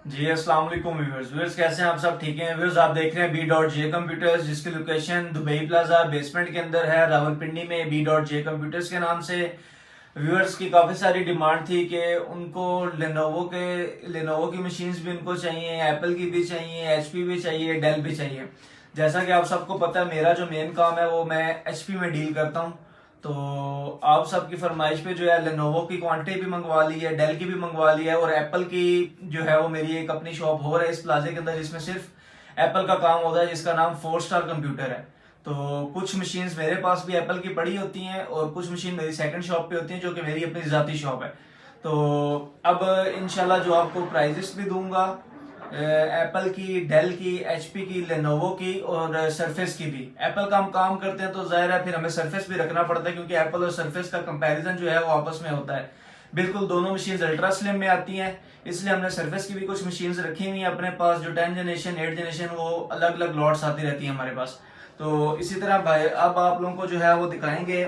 जी अस्सलाम वालेकुम viewers. Viewers कैसे हैं आप सब? ठीक हैं व्यूअर्स। आप देख रहे हैं B.J कंप्यूटर्स, जिसकी लोकेशन दुबई प्लाजा बेसमेंट के अंदर है रावलपिंडी में, B.J कंप्यूटर्स के नाम से। व्यूअर्स की काफ़ी सारी डिमांड थी कि उनको लेनोवो की मशीन्स भी उनको चाहिए, एप्पल की भी चाहिए, HP भी चाहिए, डेल भी चाहिए। जैसा कि आप सबको पता है, मेरा जो मेन काम है वो मैं HP में डील करता हूँ। तो आप सबकी फरमाइश पे जो है लेनोवो की क्वांटिटी भी मंगवा ली है, डेल की भी मंगवा ली है, और एप्पल की जो है वो मेरी एक अपनी शॉप हो रहा है इस प्लाजे के अंदर, जिसमें सिर्फ एप्पल का काम होता है, जिसका नाम 4 स्टार कंप्यूटर है। तो कुछ मशीन्स मेरे पास भी एप्पल की पड़ी होती हैं और कुछ मशीन मेरी सेकंड शॉप पे होती हैं, जो कि मेरी अपनी जाती शॉप है। तो अब इंशाल्लाह जो आपको प्राइजेस भी दूंगा एप्पल की, डेल की, HP की, लेनोवो की और सरफेस की भी। एप्पल का हम काम करते हैं तो जाहिर है फिर हमें सरफेस भी रखना पड़ता है, क्योंकि एप्पल और सरफेस का कंपैरिजन जो है वो आपस में होता है। बिल्कुल दोनों मशीन्स अल्ट्रा स्लिम में आती हैं, इसलिए हमने सरफेस की भी कुछ मशीन्स रखी हुई हैं अपने पास, जो 10 जनरेशन 8 जनरेशन वो अलग अलग लॉट्स आती रहती हैं हमारे पास। तो इसी तरह भाई अब आप लोगों को जो है वो दिखाएंगे।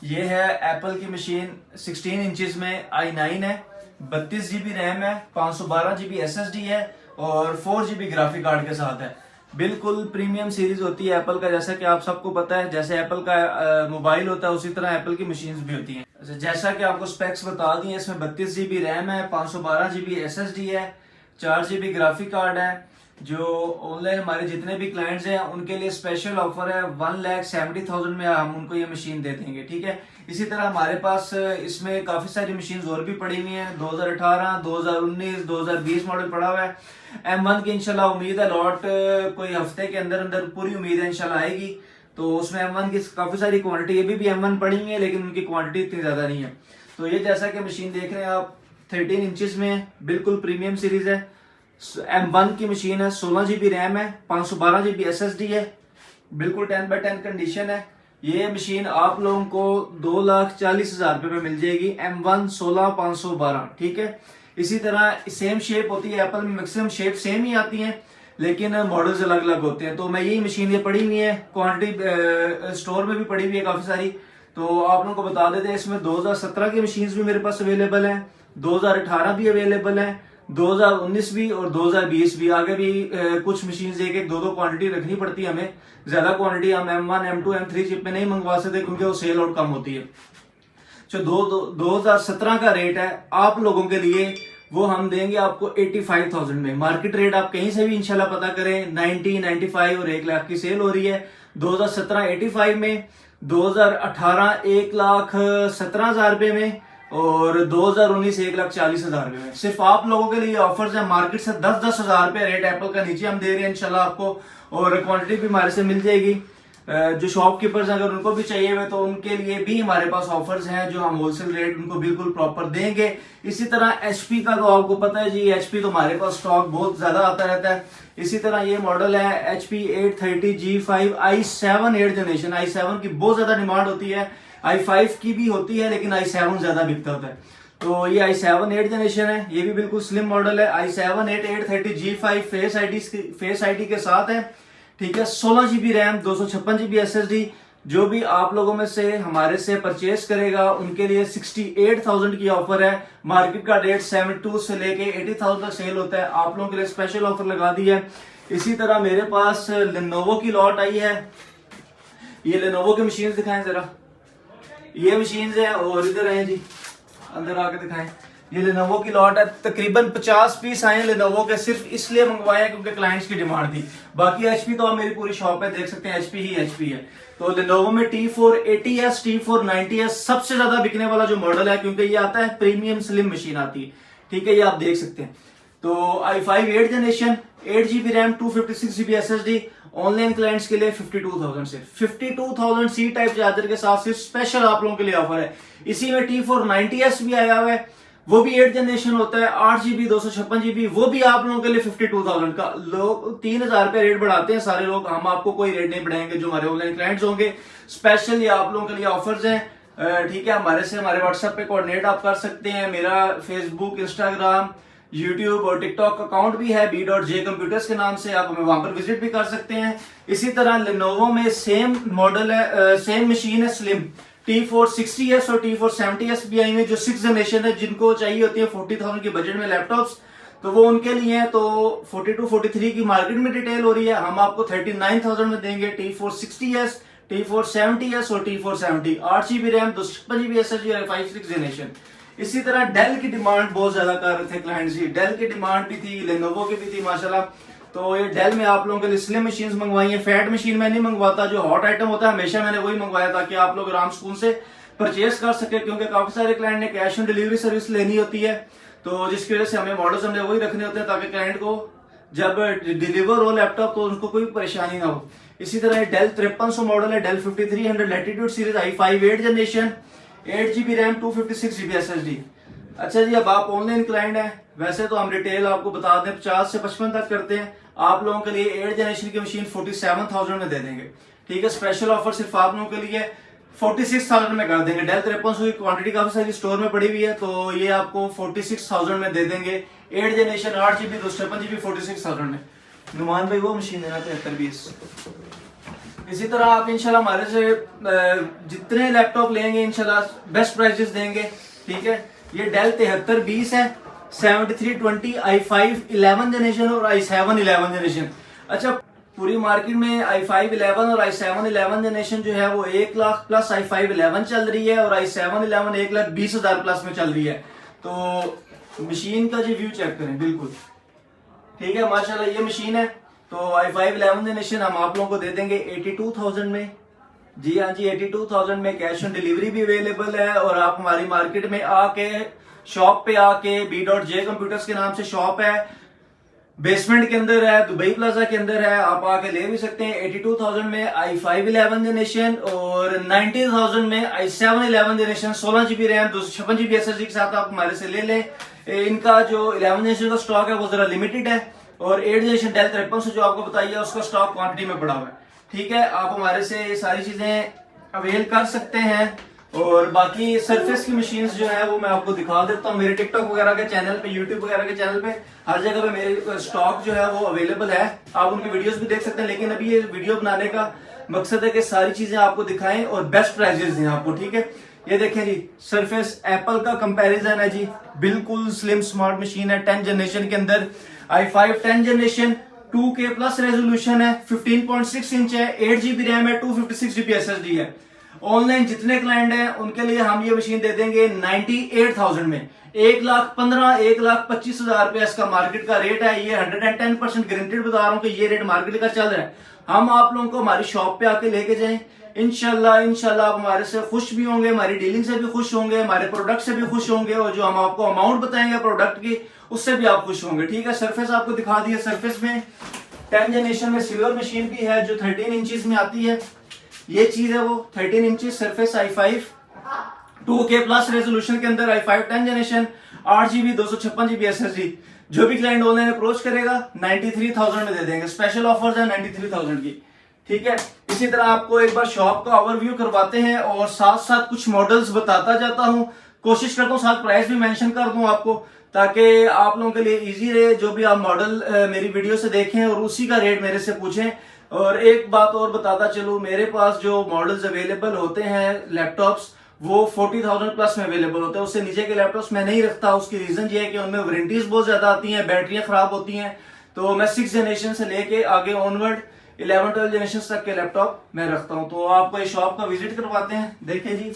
ये है एप्पल की मशीन, 16 इंचेस में i9 है, 32 GB रैम है, 512 GB SSD है और 4 GB ग्राफिक कार्ड के साथ है। बिल्कुल प्रीमियम सीरीज होती है एप्पल का, जैसा कि आप सबको पता है। जैसे एप्पल का मोबाइल होता है उसी तरह एप्पल की मशीन्स भी होती हैं। जैसा कि आपको स्पेक्स बता दिए, इसमें 32 GB रैम है, 512 GB SSD है, 4 GB ग्राफिक कार्ड है। जो ऑनलाइन हमारे जितने भी क्लाइंट्स हैं उनके लिए स्पेशल ऑफर है, 1,70,000 में हम उनको ये मशीन दे देंगे, ठीक है। इसी तरह हमारे पास इसमें काफी सारी मशीन और भी पड़ी हुई हैं, 2018, 2019, 2020 मॉडल पड़ा हुआ है। M1 की इंशाल्लाह उम्मीद है लॉट कोई हफ्ते के अंदर अंदर पूरी उम्मीद है इंशाल्लाह आएगी। तो उसमें M1 की काफी सारी क्वांटिटी, अभी भी M1 पड़ी हुई है लेकिन उनकी क्वांटिटी इतनी ज्यादा नहीं है। तो ये जैसा कि मशीन देख रहे हैं आप, 13 इंचेस में बिल्कुल प्रीमियम सीरीज है। M1 की मशीन है, 16 GB रैम है, 512 GB SSD है, बिल्कुल 10x10 कंडीशन है। ये मशीन आप लोगों को 2,40,000 रुपए में मिल जाएगी, M1 16,512, ठीक है। इसी तरह सेम शेप होती है एप्पल में, मैक्सिमम शेप सेम ही आती हैं लेकिन मॉडल्स अलग अलग होते हैं। तो मैं यही मशीन ये पड़ी हुई है, क्वांटिटी स्टोर में भी पड़ी हुई है काफी सारी। तो आप लोगों को बता देते हैं, इसमें 2017 की मशीन भी मेरे पास अवेलेबल है, 2018 भी अवेलेबल है, 2019 भी और 2020 भी। आगे भी कुछ मशीन एक एक दो दो क्वांटिटी रखनी पड़ती है हमें, ज्यादा क्वांटिटी हम M1, M2, M3 चिप में नहीं मंगवा सकते क्योंकि वो सेल आउट कम होती है। जो 2017 का रेट है आप लोगों के लिए, वो हम देंगे आपको 85,000 में। मार्केट रेट आप कहीं से भी इंशाल्लाह पता करें, 90, 95 और 1 लाख की सेल हो रही है। 2017 85 में, 2018 1,17,000 रुपए में और 2019 1,40,000 रुपए में। सिर्फ आप लोगों के लिए ऑफर्स है, मार्केट से 10-10 हजार रुपए रेट एप्पल का नीचे हम दे रहे हैं इंशाल्लाह आपको, और क्वांटिटी भी हमारे से मिल जाएगी। जो शॉपकीपर्स अगर उनको भी चाहिए हुए तो उनके लिए भी हमारे पास ऑफर्स हैं, जो हम होलसेल रेट उनको बिल्कुल प्रॉपर देंगे। इसी तरह HP का तो आपको पता है जी, HP तो हमारे पास स्टॉक बहुत ज्यादा आता रहता है। इसी तरह ये मॉडल है HP 830 G5 i7 8 generation. i7 की बहुत ज्यादा डिमांड होती है, i5 की भी होती है लेकिन i7 ज्यादा बिकता होता है। तो ये i7 8 जनरेशन है, ये भी बिल्कुल स्लिम मॉडल है। i7 830 G5 फेस ID के साथ है, ठीक है। 16 GB रैम, 256 GB SSD। जो भी आप लोगों में से हमारे से परचेस करेगा उनके लिए 68,000 की ऑफर है। मार्केट का रेट 72 से लेके 80,000 तक सेल होता है, आप लोगों के लिए स्पेशल ऑफर लगा दी है। इसी तरह मेरे पास लेनोवो की लॉट आई है। ये लेनोवो की मशीन दिखाएं जरा, ये मशीन है और इधर है जी, अंदर आके दिखाएं। ये लेनोवो की लॉट है, तकरीबन 50 पीस आए लेनोवो के, सिर्फ इसलिए मंगवाए क्योंकि क्लाइंट्स की डिमांड थी। बाकी HP तो मेरी पूरी शॉप है, देख सकते हैं HP ही HP है। तो लेनोवो में T480S, T490S सबसे ज्यादा बिकने वाला जो मॉडल है, क्योंकि ये आता है प्रीमियम स्लिम मशीन आती है, ठीक है, ये आप देख सकते हैं। तो i5 8 generation, 8 GB RAM, 256 GB SSD। Online clients के लिए 52,000 से 52,000 C टाइप चार्जर के साथ सिर्फ स्पेशल आप लोगों के लिए ऑफर है। इसी में T490S भी आया हुआ है, वो भी 8 जनरेशन होता है, 8 GB 256 GB, वो भी आप लोगों के लिए 52,000 का। लोग 3,000 रुपए रेट बढ़ाते हैं सारे लोग, हम आपको कोई रेट नहीं बढ़ाएंगे। जो हमारे ऑनलाइन क्लाइंट्स होंगे स्पेशल ये आप लोगों के लिए ऑफर्स हैं, ठीक है। हमारे से हमारे व्हाट्सएप पे कोऑर्डिनेट आप कर सकते हैं। मेरा फेसबुक, इंस्टाग्राम, यूट्यूब और टिकटॉक अकाउंट भी है B.J कंप्यूटर्स के नाम से, आप हमें वहां पर विजिट भी कर सकते हैं। इसी तरह लेनोवो में सेम मॉडल है, सेम मशीन है स्लिम, T460S और T470S भी आई हुई है, जो 6th जनरेशन है। जिनको चाहिए होती है 40,000 के बजट में लैपटॉप्स, तो वो उनके लिए है। तो 42 43 की मार्केट में डिटेल हो रही है, हम आपको 39,000 में देंगे T460S, T470S और T470। 8 GB RAM, 256 GB SSD और 5 जनरेशन। इसी तरह डेल की डिमांड बहुत ज्यादा कर रहे थे क्लाइंट जी, डेल की डिमांड भी थी, लेनोवो की भी थी माशाल्लाह। तो ये डेल में आप लोगों के लिए स्लिम मशीन मंगवाई है। फैट मशीन मैं नहीं मंगवाता, जो हॉट आइटम होता है हमेशा मैंने वही मंगवाया ताकि आप लोग आराम सुकून से परचेज कर सके, क्योंकि काफी सारे क्लाइंट ने कैश ऑन डिलीवरी सर्विस लेनी होती है, तो जिसकी वजह से हमें मॉडल्स हमने वही रखने होते हैं ताकि क्लाइंट को जब डिलीवर हो लैपटॉप तो उनको कोई परेशानी ना हो। इसी तरह डेल 5300 मॉडल है, Dell 5300 Latitude series i5 8 generation, 8 GB RAM, 256 GB SSD। अच्छा जी, अब आप ऑनलाइन क्लाइंट हैं, वैसे तो हम रिटेल आपको बता दें 50 से 55 तक करते हैं, आप लोगों के लिए 8 जनरेशन की मशीन 47,000 में दे देंगे। ठीक है, स्पेशल ऑफर सिर्फ आप लोगों के लिए 46,000 में कर देंगे। डेल 5300 की क्वांटिटी काफी सारी स्टोर में पड़ी हुई है, तो ये आपको 46,000 में दे देंगे। 8 जनरेशन 8 GB 256 GB 46,000 में। नुमान भाई वो मशीन देना 7320। इसी तरह आप इंशाल्लाह हमारे से जितने लैपटॉप लेंगे इंशाल्लाह बेस्ट प्राइजेस देंगे। ठीक है, ये डेल 7320 है, 7320 i5 11 जनरेशन और i7 11 जनरेशन। अच्छा, पूरी मार्केट में i5 11 और i7 11 जनरेशन जो है वो 1 लाख प्लस i5 11 चल रही है, और i7 11 1,20,000 प्लस में चल रही है। तो मशीन का जो व्यू चेक करें, बिल्कुल ठीक है माशाल्लाह, ये मशीन है। तो i5 11 जनरेशन हम आप लोगों को दे देंगे 82,000 में। जी हाँ जी, 82,000 में कैश ऑन डिलीवरी भी अवेलेबल है, और आप हमारी मार्केट में आके शॉप पे आके B.J कंप्यूटर्स के नाम से शॉप है, बेसमेंट के अंदर है, दुबई प्लाजा के अंदर है, आप आके ले भी सकते हैं। 82,000 में i5 11 जनरेशन और 90,000 में i7 11 generation, 16 GB RAM, 256 GB SSD के साथ आप हमारे से ले लें। इनका जो 11 जनरेशन का स्टॉक है वो जरा लिमिटेड है, और 8 जनरेशन डेल 5300 जो आपको बताइए उसका स्टॉक क्वांटिटी में पड़ा हुआ है। ठीक है, आप हमारे से ये सारी चीजें अवेल कर सकते हैं। और बाकी सरफेस की मशीन्स जो है वो मैं आपको दिखा देता हूँ, मेरे टिकटॉक वगैरह के चैनल पे, यूट्यूब वगैरह के चैनल पे, हर जगह पे मेरे स्टॉक जो है वो अवेलेबल है, आप उनकी वीडियोस भी देख सकते हैं। लेकिन अभी ये वीडियो बनाने का मकसद है कि सारी चीजें आपको दिखाएं और बेस्ट प्राइजेस दें आपको। ठीक है, ये देखें जी, सरफेस एप्पल का कंपैरिजन है जी, बिल्कुल स्लिम स्मार्ट मशीन है। 10 जनरेशन के अंदर i5 10 generation 2K plus resolution है, 15.6 इंच है, 8 GB रैम है, 256 GB SSD है। ऑनलाइन जितने क्लाइंट हैं उनके लिए हम ये मशीन दे देंगे 98,000 में। 1,15,000 1,25,000 रुपया इसका मार्केट का रेट है। ये 110% गारंटेड बता रहा हूँ कि ये रेट मार्केट का चल रहा है। हम आप लोगों को हमारी शॉप पे आके लेके जाएं, इंशाल्लाह आप हमारे से खुश भी होंगे, हमारी डीलिंग से भी खुश होंगे, हमारे प्रोडक्ट से भी खुश होंगे, और जो हम आपको अमाउंट बताएंगे प्रोडक्ट की उससे भी आप खुश होंगे। ठीक है, सरफेस आपको दिखा दिया। सरफेस में 10 जनरेशन में सिल्वर मशीन भी है जो 13 इंचेस में आती है, ये चीज है वो 13 inches surface i5 2K plus resolution के अंदर i5 10 generation 8 GB 256 GB SSD। जो भी क्लाइंट ऑनलाइन अप्रोच करेगा 93,000 में दे देंगे। स्पेशल ऑफर्स है 93,000 की। ठीक है, इसी तरह आपको एक बार शॉप का ओवरव्यू करवाते हैं और साथ साथ कुछ मॉडल्स बताता जाता हूं। कोशिश करता हूं साथ प्राइस भी मेंशन कर दूं आपको, ताकि आप लोगों के लिए इजी रहे। जो भी आप मॉडल मेरी वीडियो से देखें और उसी का रेट मेरे से पूछें। और एक बात और बताता चलूं, मेरे पास जो मॉडल्स अवेलेबल होते हैं लैपटॉप्स, वो 40,000 प्लस में अवेलेबल होते हैं। उससे नीचे के लैपटॉप्स मैं नहीं रखता। उसकी रीजन ये है कि उनमें वारंटीज बहुत ज्यादा आती हैं, बैटरियां खराब होती हैं। तो मैं 6 जनरेशन से लेके आगे ऑनवर्ड 11-12 जनरेशन तक के लैपटॉप मैं रखता हूं। तो आपको इस शॉप का विजिट करवाते हैं। देखिए जी,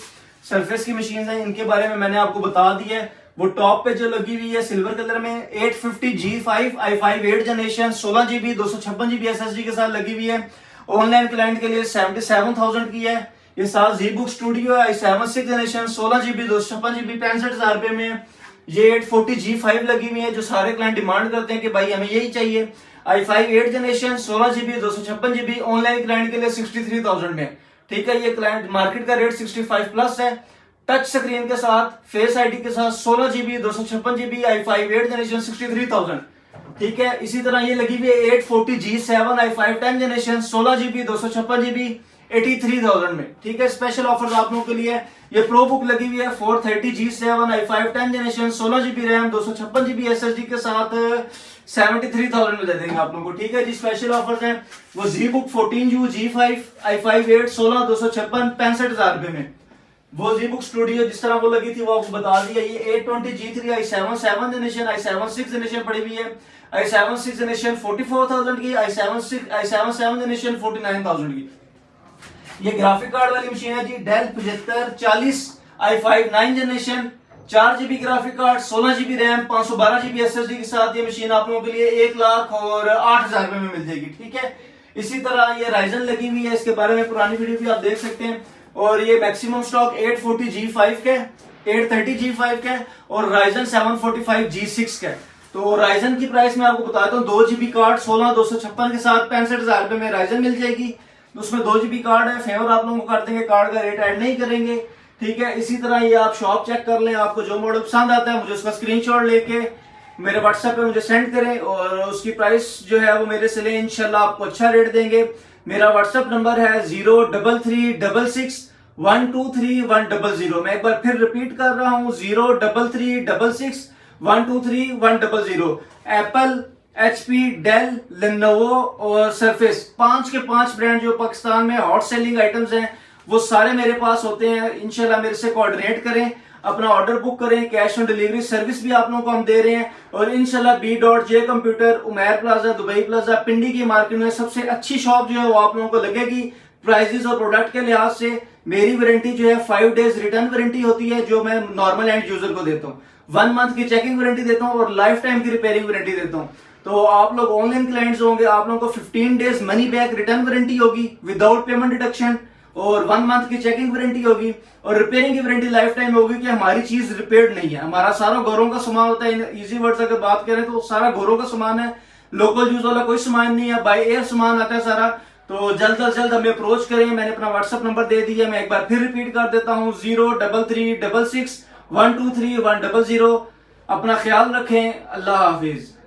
सरफेस की मशीन है, इनके बारे में मैंने आपको बता दिया है। वो टॉप पे जो लगी हुई है सिल्वर कलर में 850G5 i5 8 generation 16 GB 256 GB SSD के साथ लगी हुई है। ऑनलाइन क्लाइंट के लिए 77,000 की है। ये साथ ZBook स्टूडियो है, i7 6 जनरेशन 16 GB 256 GB 65,000 रुपए में। ये 840G5 लगी हुई है, जो सारे क्लाइंट डिमांड करते हैं कि भाई हमें यही चाहिए। i5 8 generation 16 GB 256 GB online client के लिए 63,000 में। ठीक है, ये क्लाइंट मार्केट का रेट 65 प्लस है। टच स्क्रीन के साथ, फेस आईडी के साथ 16 GB 256 GB i5 8 जनरेशन 63,000। ठीक है, इसी तरह ये लगी हुई है 840G7 i5 10 generation 16 GB 256 GB 83,000 में। ठीक है, स्पेशल ऑफर्स आप लोगों के लिए। ये प्रो बुक लगी हुई है 430G7 i5 10 generation 16 GB RAM 256 GB SSD के साथ 73,000 में दे देंगे आप लोगों को। ठीक है जी, स्पेशल ऑफर्स हैं। वो ZBook 14U G5 i5 8 16 256 65,000 रुपए में। वो जी बुक स्टूडियो जिस तरह वो लगी थी वो आपको बता दिया। ये A20G3 i7 7th generation, i7 6th generation पड़ी हुई है, i7 6th जनरेशन 44,000 की, i7 7th जनरेशन 49,000 की। ये ग्राफिक कार्ड वाली मशीन है जी, Dell 7540 i5 9th generation, 4 GB graphic card, 16 GB RAM, 512 GB SSD के साथ ये मशीन आप लोगों के लिए 1,08,000 रुपए में मिल जाएगी। ठीक है, इसी तरह ये राइजन लगी हुई है, इसके बारे में पुरानी वीडियो भी आप देख सकते हैं। और ये मैक्सिमम स्टॉक 840G5 के, 830G5 के और राइजन 745G6 के। तो राइजन की प्राइस मैं आपको बताता हूँ, 2 GB कार्ड 16,256 के साथ 65,000 रुपए में राइजन मिल जाएगी। उसमें 2 GB कार्ड है, फेवर आप लोगों को कर देंगे, कार्ड का रेट ऐड नहीं करेंगे। ठीक है, इसी तरह ये आप शॉप चेक कर लें, आपको जो मॉडल पसंद आता है मुझे उसका स्क्रीनशॉट लेके मेरे व्हाट्सएप पे मुझे सेंड करें और उसकी प्राइस जो है वो मेरे से लें, इंशाल्लाह आपको अच्छा रेट देंगे। मेरा व्हाट्सएप नंबर है 03366123100। मैं एक बार फिर रिपीट कर रहा हूँ, 03366123100। एप्पल, HP, डेल, लेनोवो और सरफेस, 5 के 5 ब्रांड जो पाकिस्तान में हॉट सेलिंग आइटम्स हैं वो सारे मेरे पास होते हैं। इंशाल्लाह मेरे से कोऑर्डिनेट करें, अपना ऑर्डर बुक करें, कैश ऑन डिलीवरी सर्विस भी आप लोगों को हम दे रहे हैं। और इंशाल्लाह B.J computer, Umair plaza, Dubai plaza, Pindi की मार्केट में सबसे अच्छी शॉप जो है वो आप लोगों को लगेगी। प्राइजेस और प्रोडक्ट के लिहाज से मेरी वारंटी जो है 5 डेज रिटर्न वारंटी होती है, जो मैं नॉर्मल एंड यूजर को देता हूँ। 1 मंथ की चेकिंग वारंटी देता हूँ और लाइफ टाइम की रिपेयरिंग वारंटी देता हूँ। तो आप लोग ऑनलाइन क्लाइंट्स होंगे, आप लोगों को 15 days money back return warranty होगी विदाउट पेमेंट डिडक्शन और 1 मंथ की चेकिंग वारंटी होगी और रिपेयरिंग की वारंटी लाइफ टाइम होगी कि हमारी चीज रिपेयर्ड नहीं है। हमारा सारा घरों का सामान होता है, इजी वर्ड्स अगर बात करें तो सारा घरों का सामान है, लोकल यूज वाला कोई सामान नहीं है, बाय एयर सामान आता है सारा। तो जल्द अज जल्द हमें अप्रोच करें। मैंने अपना व्हाट्सएप नंबर दे दिया, मैं एक बार फिर रिपीट कर देता हूँ, 03366123100। अपना ख्याल रखें, अल्लाह हाफिज।